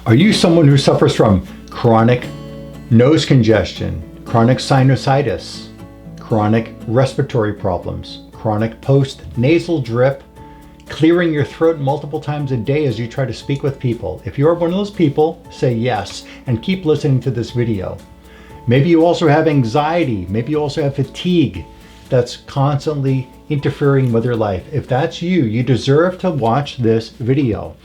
Are you someone who suffers from chronic nose congestion, chronic sinusitis, chronic respiratory problems, chronic post-nasal drip, clearing your throat multiple times a day as you try to speak with people? If you are one of those people, say yes and keep listening to this video. Maybe you also have anxiety. Maybe you also have fatigue that's constantly interfering with your life. If that's you, you deserve to watch this video.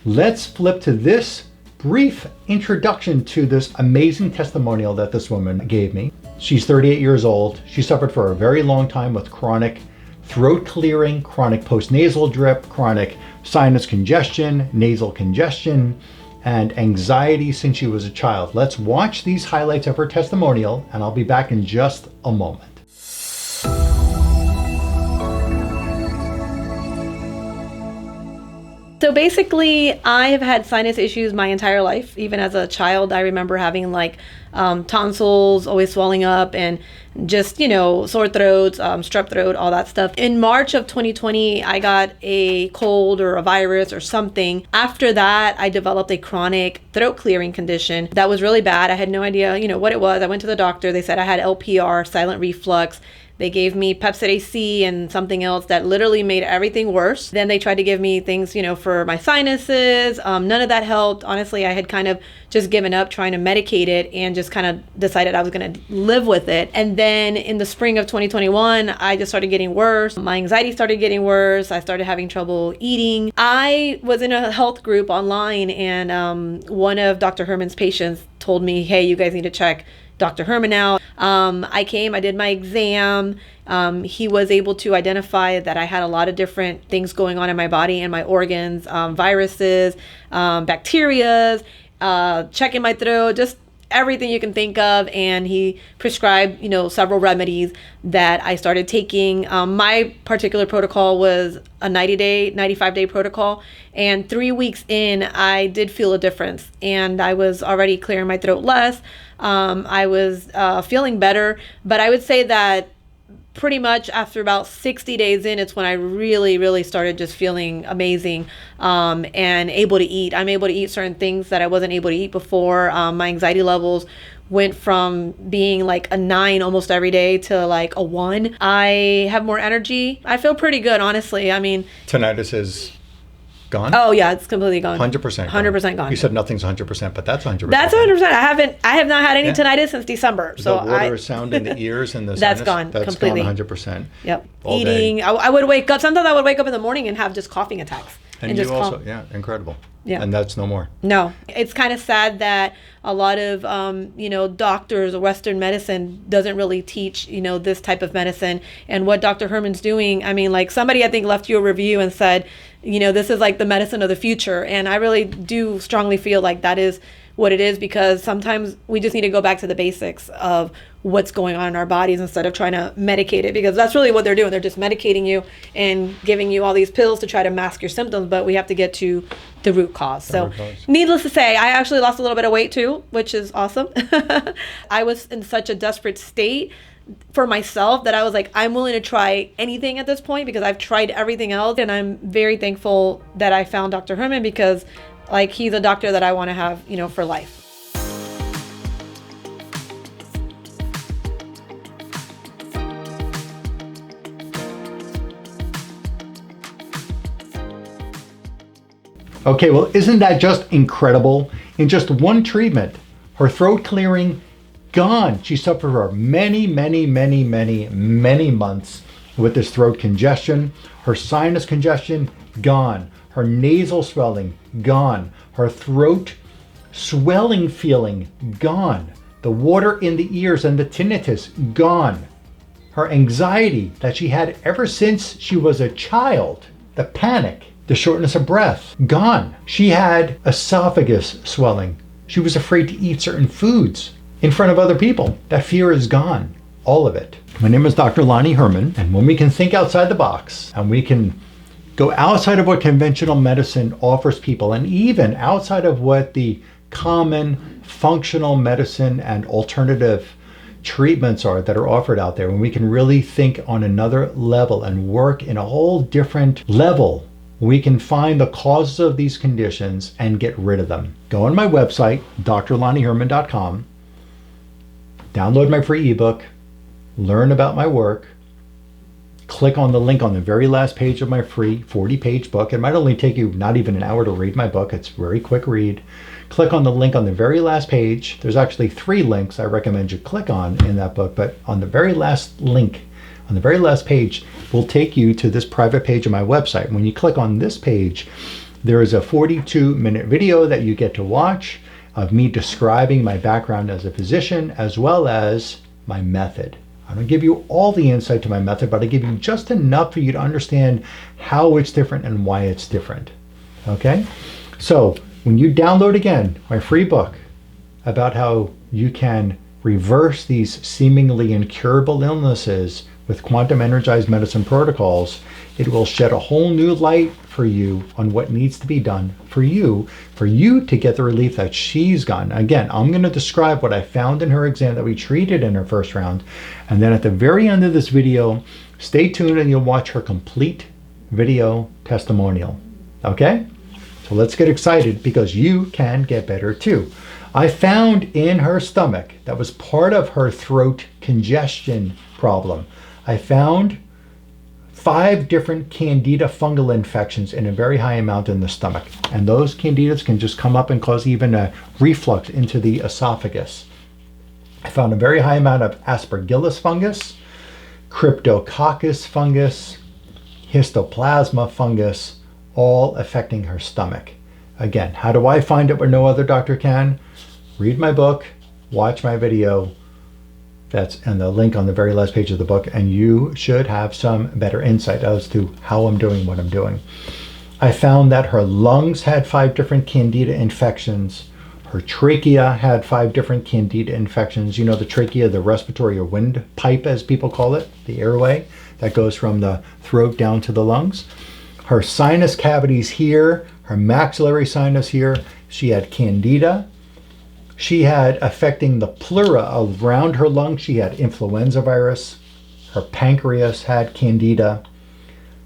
Let's flip to this brief introduction to this amazing testimonial that this woman gave me. She's 38 years old. She suffered for a very long time with chronic throat clearing, chronic post-nasal drip, chronic sinus congestion, nasal congestion, and anxiety since she was a child. Let's watch these highlights of her testimonial, and I'll be back in just a moment. So basically, I have had sinus issues my entire life. Even as a child, I remember having tonsils always swelling up and just, sore throats, strep throat, all that stuff. In March of 2020, I got a cold or a virus or something. After that, I developed a chronic throat clearing condition that was really bad. I had no idea, what it was. I went to the doctor. They said I had LPR, silent reflux. They gave me Pepcid AC and something else that literally made everything worse. Then they tried to give me things, for my sinuses. None of that helped. Honestly, I had kind of just given up trying to medicate it and just kind of decided I was going to live with it. And then in the spring of 2021, I just started getting worse. My anxiety started getting worse. I started having trouble eating. I was in a health group online, and one of Dr. Herman's patients told me, hey, you guys need to check Dr. Herman out. I came, I did my exam. He was able to identify that I had a lot of different things going on in my body and my organs, viruses, bacteria, checking my throat, just everything you can think of. And he prescribed, several remedies that I started taking. My particular protocol was a 95-day protocol. And 3 weeks in, I did feel a difference. And I was already clearing my throat less. I was feeling better. But I would say that pretty much after about 60 days in, it's when I really, really started just feeling amazing and able to eat. I'm able to eat certain things that I wasn't able to eat before. My anxiety levels went from being like a 9 almost every day to like a 1. I have more energy. I feel pretty good, honestly. I mean, Tinnitus is gone? Oh yeah, it's completely gone. 100% 100% gone. You said nothing's 100%, but that's 100%. That's 100%. I have not had any tinnitus since December. So the water sound in the ears and the that's sinus, gone that's completely. Gone 100%. Yep. All Eating. day. I would wake up. Sometimes I would wake up in the morning and have just coughing attacks. And just you also, incredible. Yeah. And that's no more. No. It's kind of sad that a lot of, doctors or Western medicine doesn't really teach, this type of medicine. And what Dr. Herman's doing, I mean, like somebody I think left you a review and said, this is like the medicine of the future. And I really do strongly feel like that is what it is, because sometimes we just need to go back to the basics of what's going on in our bodies instead of trying to medicate it, because that's really what they're doing. They're just medicating you and giving you all these pills to try to mask your symptoms, but we have to get to the root cause. Needless to say, I actually lost a little bit of weight too, which is awesome. I was in such a desperate state for myself that I was like, I'm willing to try anything at this point, because I've tried everything else. And I'm very thankful that I found Dr. Herman, because he's a doctor that I want to have, for life. Okay, well, isn't that just incredible? In just one treatment, her throat clearing gone. She suffered for many, many, many, many, many months with this throat congestion. Her sinus congestion gone. Her nasal swelling gone. Her throat swelling feeling gone. The water in the ears and the tinnitus gone. Her anxiety that she had ever since she was a child, the panic, the shortness of breath, gone. She had esophagus swelling. She was afraid to eat certain foods in front of other people. That fear is gone, all of it. My name is Dr. Lonnie Herman, and when we can think outside the box and we can go outside of what conventional medicine offers people, and even outside of what the common functional medicine and alternative treatments are that are offered out there, when we can really think on another level and work in a whole different level we can find the causes of these conditions and get rid of them. Go on my website, drlonnieherman.com, download my free ebook, learn about my work, click on the link on the very last page of my free 40-page book. It might only take you not even an hour to read my book. It's a very quick read. Click on the link on the very last page. There's actually 3 links I recommend you click on in that book, but on the very last link, on the very last page, will take you to this private page of my website. When you click on this page, there is a 42-minute video that you get to watch of me describing my background as a physician as well as my method. I don't give you all the insight to my method, but I give you just enough for you to understand how it's different and why it's different. Okay? So when you download again my free book about how you can reverse these seemingly incurable illnesses with quantum energized medicine protocols, it will shed a whole new light for you on what needs to be done for you to get the relief that she's gotten. Again, I'm going to describe what I found in her exam that we treated in her first round. And then at the very end of this video, stay tuned and you'll watch her complete video testimonial. Okay? So let's get excited because you can get better too. I found in her stomach, that was part of her throat congestion problem, I found 5 different candida fungal infections in a very high amount in the stomach. And those candidas can just come up and cause even a reflux into the esophagus. I found a very high amount of aspergillus fungus, cryptococcus fungus, histoplasma fungus, all affecting her stomach. Again, how do I find it where no other doctor can? Read my book, watch my video. That's and the link on the very last page of the book, and you should have some better insight as to how I'm doing what I'm doing. I found that her lungs had 5 different candida infections. Her trachea had 5 different candida infections. You know, the trachea, the respiratory or windpipe, as people call it, the airway that goes from the throat down to the lungs. Her sinus cavities here, her maxillary sinus here, she had candida. She had affecting the pleura around her lungs. She had influenza virus. Her pancreas had candida.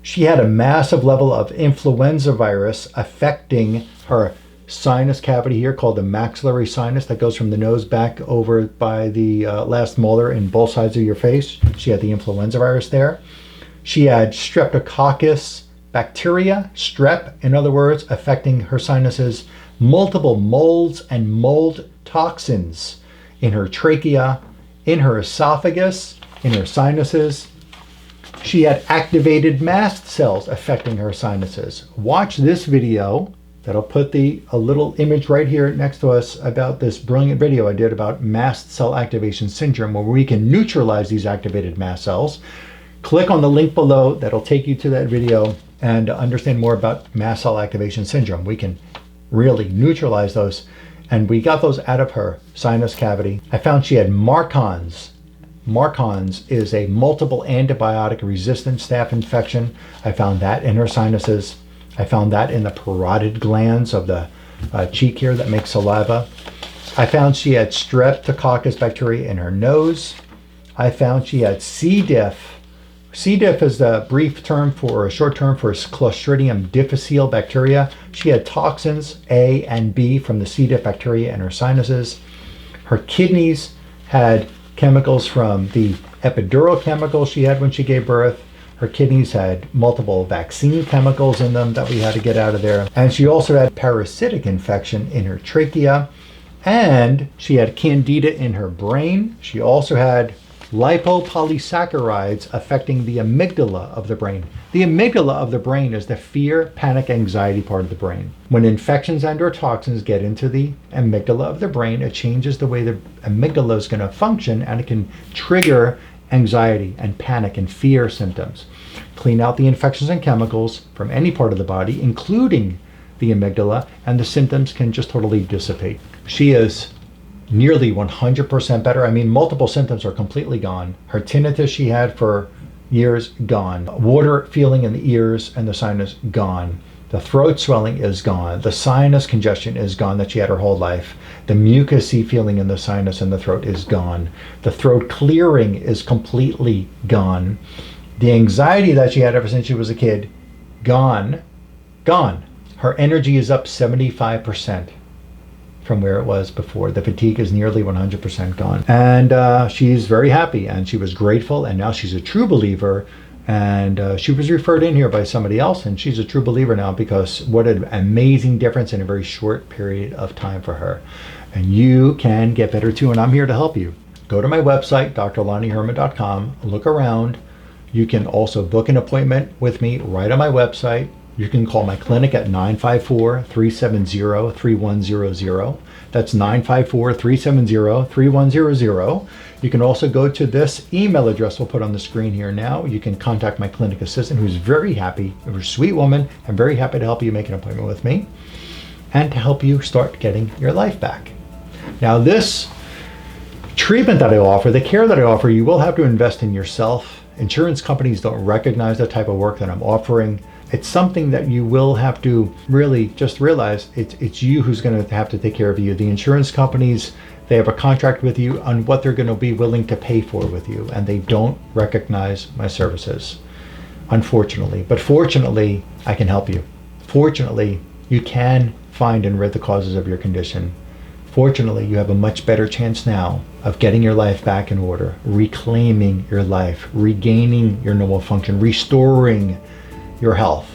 She had a massive level of influenza virus affecting her sinus cavity here called the maxillary sinus that goes from the nose back over by the last molar in both sides of your face. She had the influenza virus there. She had streptococcus bacteria, strep, in other words, affecting her sinuses, multiple molds and mold toxins in her trachea, in her esophagus, in her sinuses. She had activated mast cells affecting her sinuses. Watch this video. That'll put a little image right here next to us about this brilliant video I did about mast cell activation syndrome, where we can neutralize these activated mast cells. Click on the link below. That'll take you to that video and understand more about mast cell activation syndrome. We can really neutralize those, and we got those out of her sinus cavity. I found she had Marcons. Marcons is a multiple antibiotic resistant staph infection. I found that in her sinuses. I found that in the parotid glands of the cheek here that makes saliva. I found she had streptococcus bacteria in her nose. I found she had C. diff. C. diff is the brief term for, a short term for Clostridium difficile bacteria. She had toxins A and B from the C. diff bacteria in her sinuses. Her kidneys had chemicals from the epidural chemicals she had when she gave birth. Her kidneys had multiple vaccine chemicals in them that we had to get out of there. And she also had parasitic infection in her trachea. And she had candida in her brain. She also had lipopolysaccharides affecting the amygdala of the brain. The amygdala of the brain is the fear, panic, anxiety part of the brain. When infections and or toxins get into the amygdala of the brain, it changes the way the amygdala is going to function, and it can trigger anxiety and panic and fear symptoms. Clean out the infections and chemicals from any part of the body, including the amygdala, and the symptoms can just totally dissipate. She is nearly 100% better. I mean, multiple symptoms are completely gone. Her tinnitus she had for years, gone. Water feeling in the ears and the sinus, gone. The throat swelling is gone. The sinus congestion is gone that she had her whole life. The mucousy feeling in the sinus and the throat is gone. The throat clearing is completely gone. The anxiety that she had ever since she was a kid, gone. gone. Her energy is up 75% from where it was before. The fatigue is nearly 100% gone. And she's very happy, and she was grateful, and now she's a true believer. And she was referred in here by somebody else, and she's a true believer now, because what an amazing difference in a very short period of time for her. And you can get better too, and I'm here to help you. Go to my website, drlonnieherman.com, look around. You can also book an appointment with me right on my website. You can call my clinic at 954-370-3100. That's 954-370-3100. You can also go to this email address we'll put on the screen here now. You can contact my clinic assistant, who's very happy, a sweet woman, and very happy to help you make an appointment with me and to help you start getting your life back. Now, this treatment that I offer, the care that I offer, you will have to invest in yourself. Insurance companies don't recognize the type of work that I'm offering. It's something that you will have to really just realize it's you who's going to have to take care of you. The insurance companies, they have a contract with you on what they're going to be willing to pay for with you, and they don't recognize my services, unfortunately. But fortunately, I can help you. Fortunately, you can find and rid the causes of your condition. Fortunately, you have a much better chance now of getting your life back in order, reclaiming your life, regaining your normal function, restoring your health.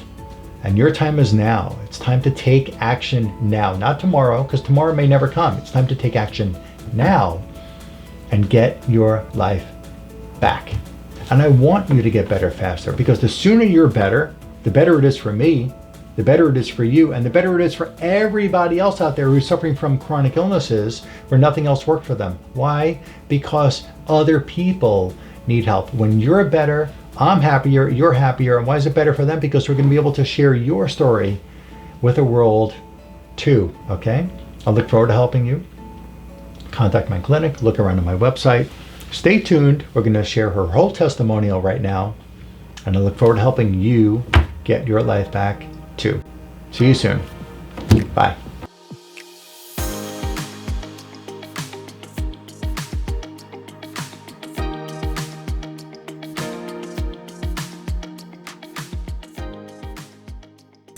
And your time is now. It's time to take action now, not tomorrow, because tomorrow may never come. It's time to take action now and get your life back. And I want you to get better faster, because the sooner you're better, the better it is for me, the better it is for you, and the better it is for everybody else out there who's suffering from chronic illnesses where nothing else worked for them. Why? Because other people need help. When you're better, I'm happier, you're happier. And why is it better for them? Because we're going to be able to share your story with the world too, okay? I look forward to helping you. Contact my clinic, look around on my website. Stay tuned. We're going to share her whole testimonial right now. And I look forward to helping you get your life back too. See you soon. Bye.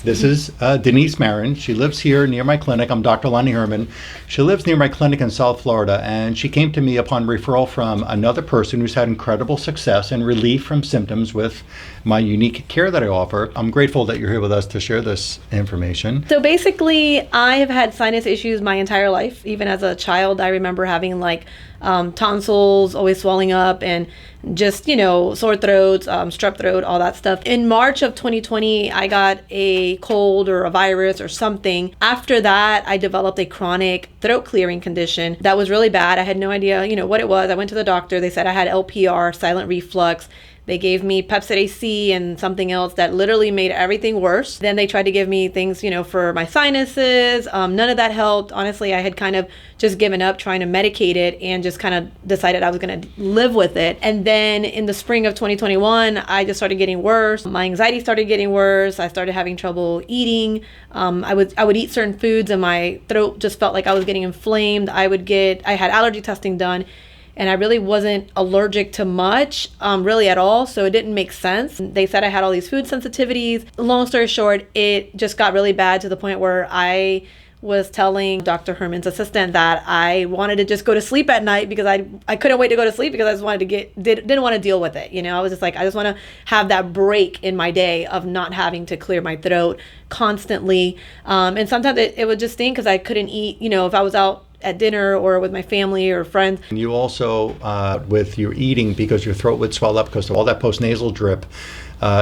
This is Denice Marin. She lives here near my clinic. I'm Dr. Lonnie Herman. She lives near my clinic in South Florida, and she came to me upon referral from another person who's had incredible success and relief from symptoms with my unique care that I offer. I'm grateful that you're here with us to share this information. So basically, I have had sinus issues my entire life. Even as a child, I remember having tonsils always swelling up and just, sore throats, strep throat, all that stuff. In March of 2020, I got a cold or a virus or something. After that, I developed a chronic throat clearing condition that was really bad. I had no idea, what it was. I went to the doctor. They said I had LPR, silent reflux. They gave me Pepcid AC and something else that literally made everything worse. Then they tried to give me things, for my sinuses. None of that helped. Honestly, I had kind of just given up trying to medicate it and just kind of decided I was going to live with it. And then in the spring of 2021, I just started getting worse. My anxiety started getting worse. I started having trouble eating. I would eat certain foods and my throat just felt like I was getting inflamed. I had allergy testing done. And I really wasn't allergic to much, really at all. So it didn't make sense. They said I had all these food sensitivities. Long story short, it just got really bad to the point where I was telling Dr. Herman's assistant that I wanted to just go to sleep at night because I couldn't wait to go to sleep because I just wanted to didn't want to deal with it. I was just like, I just want to have that break in my day of not having to clear my throat constantly. And sometimes it would just sting because I couldn't eat, if I was out at dinner or with my family or friends. You also, with your eating, because your throat would swell up because of all that postnasal drip,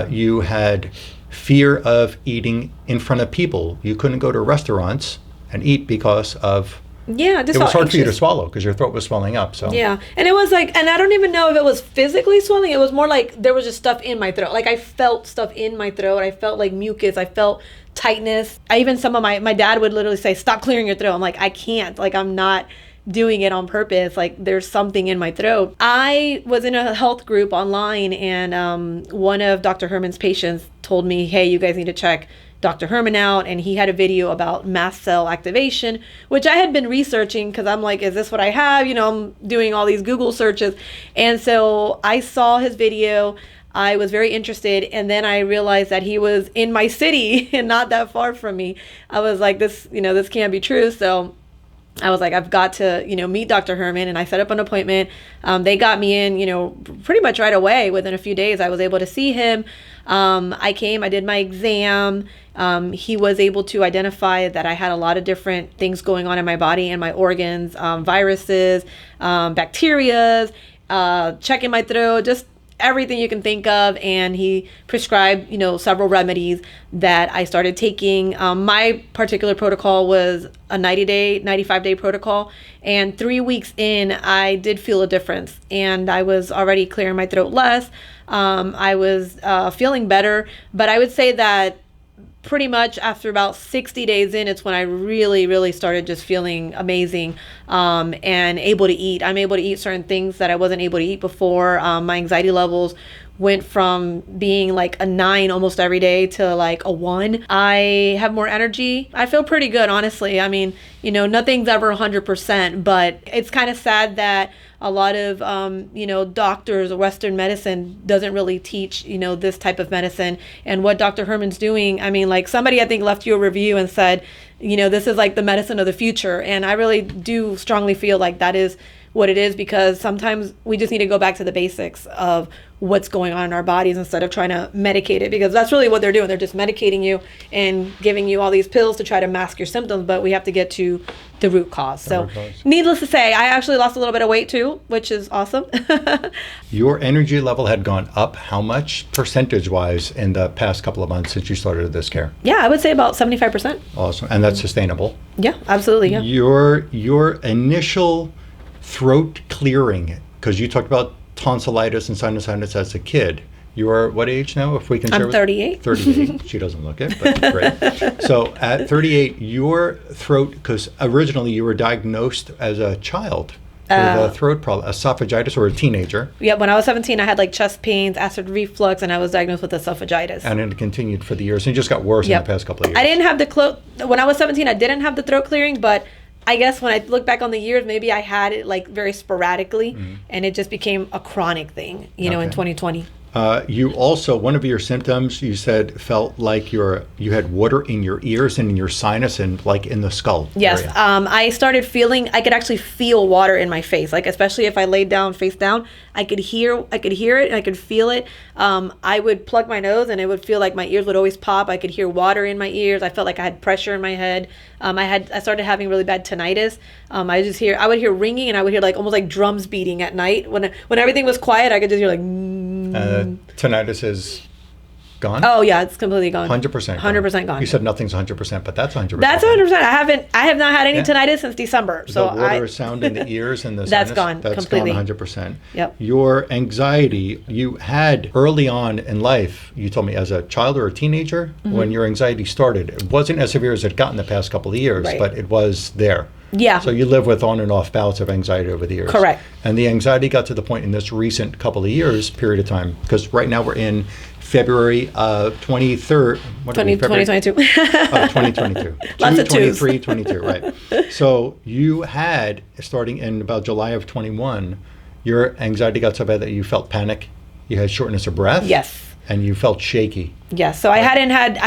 you had fear of eating in front of people. You couldn't go to restaurants and eat because of it was hard for you to swallow because your throat was swelling up. So yeah, and it was and I don't even know if it was physically swelling. It was more like there was just stuff in my throat. Like I felt stuff in my throat. I felt like mucus. I felt tightness. Some of my dad would literally say, "Stop clearing your throat." I'm like, I can't. I'm not doing it on purpose. There's something in my throat. I was in a health group online, and one of Dr. Herman's patients told me, "Hey, you guys need to check Dr. Herman out," and he had a video about mast cell activation, which I had been researching because I'm like, is this what I have? I'm doing all these Google searches. And so I saw his video. I was very interested. And then I realized that he was in my city and not that far from me. I was like, this can't be true. So I was like, I've got to, meet Dr. Herman, and I set up an appointment. They got me in, pretty much right away. Within a few days, I was able to see him. I came, I did my exam. He was able to identify that I had a lot of different things going on in my body and my organs, viruses, bacteria, checking my throat, just everything you can think of. And he prescribed, several remedies that I started taking. My particular protocol was a 95-day protocol. And 3 weeks in, I did feel a difference. And I was already clearing my throat less. I was feeling better. But I would say that pretty much after about 60 days in, it's when I really, really started just feeling amazing and able to eat. I'm able to eat certain things that I wasn't able to eat before. My anxiety levels went from being like a 9 almost every day to like a 1. I have more energy. I feel pretty good, honestly. I mean, nothing's ever 100%, but it's kind of sad that a lot of, doctors or Western medicine doesn't really teach, this type of medicine. And what Dr. Herman's doing, I mean, like somebody I think left you a review and said, this is like the medicine of the future. And I really do strongly feel like that is what it is, because sometimes we just need to go back to the basics of what's going on in our bodies instead of trying to medicate it, because that's really what they're doing. They're just medicating you and giving you all these pills to try to mask your symptoms, but we have to get to the root cause. So needless to say, I actually lost a little bit of weight too, which is awesome. Your energy level had gone up how much percentage-wise in the past couple of months since you started this care? Yeah, I would say about 75%. Awesome. And that's sustainable? Yeah, absolutely. Yeah. Your initial throat clearing, because you talked about tonsillitis and sinusitis as a kid. You are what age now, if we can share? I'm 38. 38. She doesn't look it, but great. So at 38, your throat, because originally you were diagnosed as a child with a throat problem, esophagitis, or a teenager. Yeah, when I was 17, I had like chest pains, acid reflux, and I was diagnosed with esophagitis. And it continued for the years, and it just got worse in the past couple of years. I didn't have when I was 17, I didn't have the throat clearing, but I guess when I look back on the years, maybe I had it like very sporadically, and it just became a chronic thing, in 2020. You also, one of your symptoms, you said felt like you had water in your ears and in your sinus and like in the skull. Yes, area. I started feeling, I could actually feel water in my face, like especially if I laid down face down, I could hear it and I could feel it. I would plug my nose and it would feel like my ears would always pop. I could hear water in my ears. I felt like I had pressure in my head. I started having really bad tinnitus. I would hear ringing, and I would hear like almost like drums beating at night. When everything was quiet, I could just hear like. Tinnitus is gone? Oh yeah, it's completely gone. 100% 100% gone. You said nothing's 100%, but that's 100%. That's 100%. I have not had any tinnitus since December. So the water sound in the ears and the that's sinus, gone that's completely. Gone 100%. Yep. Your anxiety you had early on in life, you told me as a child or a teenager, when your anxiety started. It wasn't as severe as it got in the past couple of years, but it was there. Yeah. So you live with on and off bouts of anxiety over the years. Correct. And the anxiety got to the point in this recent couple of years period of time, because right now we're in February 23rd. 2022. 2022. Lots of twos. 22, right. So you had, starting in about July of 21, your anxiety got so bad that you felt panic, you had shortness of breath. Yes. And you felt shaky. Yes. So I hadn't had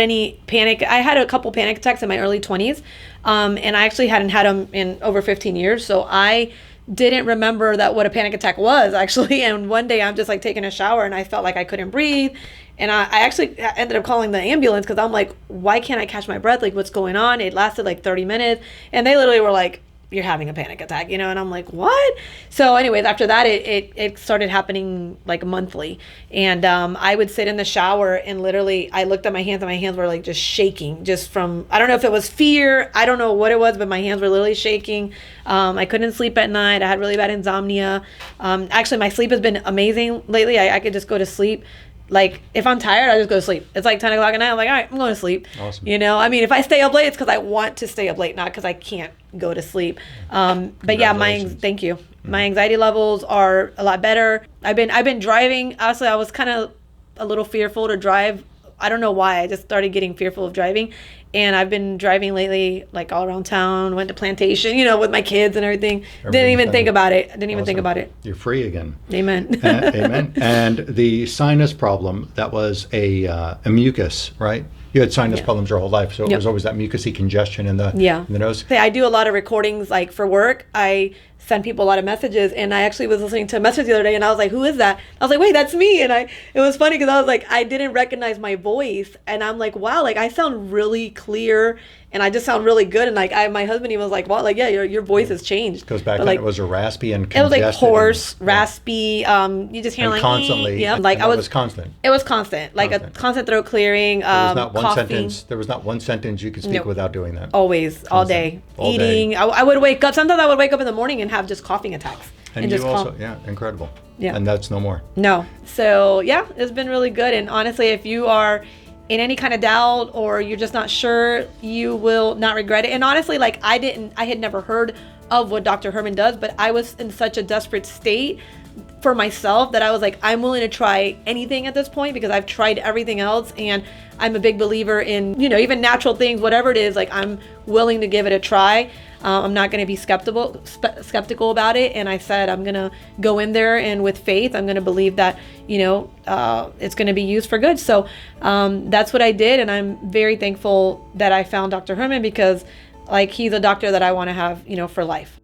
any panic. I had a couple panic attacks in my early 20s, and I actually hadn't had them in over 15 years. So I didn't remember what a panic attack was actually. And one day I'm just like taking a shower and I felt like I couldn't breathe. And I actually ended up calling the ambulance because I'm like, why can't I catch my breath? Like, what's going on? It lasted like 30 minutes. And they literally were like, you're having a panic attack, and I'm like, what? So anyways, after that, it started happening like monthly. And I would sit in the shower and literally, I looked at my hands and my hands were like just shaking just from, I don't know if it was fear. I don't know what it was, but my hands were literally shaking. I couldn't sleep at night. I had really bad insomnia. Actually, my sleep has been amazing lately. I could just go to sleep. Like, if I'm tired, I just go to sleep. It's like 10 o'clock at night. I'm like, all right, I'm going to sleep. Awesome. I mean, if I stay up late, it's because I want to stay up late, not because I can't go to sleep. But yeah, thank you. My anxiety levels are a lot better. I've been driving. Honestly, I was kind of a little fearful to drive. I don't know why. I just started getting fearful of driving. And I've been driving lately, like all around town, went to Plantation, with my kids and everything. Didn't even think about it. Didn't even think about it. You're free again. Amen. Amen. And the sinus problem, that was a mucus, right? You had sinus problems your whole life, so it was always that mucusy congestion in the nose. I do a lot of recordings, like for work. I send people a lot of messages, and I actually was listening to a message the other day, and I was like, who is that? I was like, wait, that's me. And it was funny because I was like, I didn't recognize my voice, and I'm like, wow, like I sound really clear, and I just sound really good. And like my husband, he was like, wow, like, yeah, your voice has changed. Because back then like, it was a raspy and congested. It was like hoarse, and, raspy. You just hear and like constantly. Yeah, like it was constant. It was constant, like a constant throat clearing. There was not one coughing. sentence. There was not one sentence you could speak without doing that. Always, constant, all day, eating. I would wake up. Sometimes I would wake up in the morning and have just coughing attacks. And you just also, incredible. Yeah. And that's no more. No. So yeah, it's been really good. And honestly, if you are in any kind of doubt or you're just not sure, you will not regret it. And honestly, like I had never heard of what Dr. Herman does, but I was in such a desperate state for myself that I was like, I'm willing to try anything at this point because I've tried everything else, and I'm a big believer in, even natural things, whatever it is, like I'm willing to give it a try. I'm not going to be skeptical about it. And I said, I'm going to go in there, and with faith, I'm going to believe that, it's going to be used for good. So that's what I did. And I'm very thankful that I found Dr. Herman because like he's a doctor that I want to have, for life.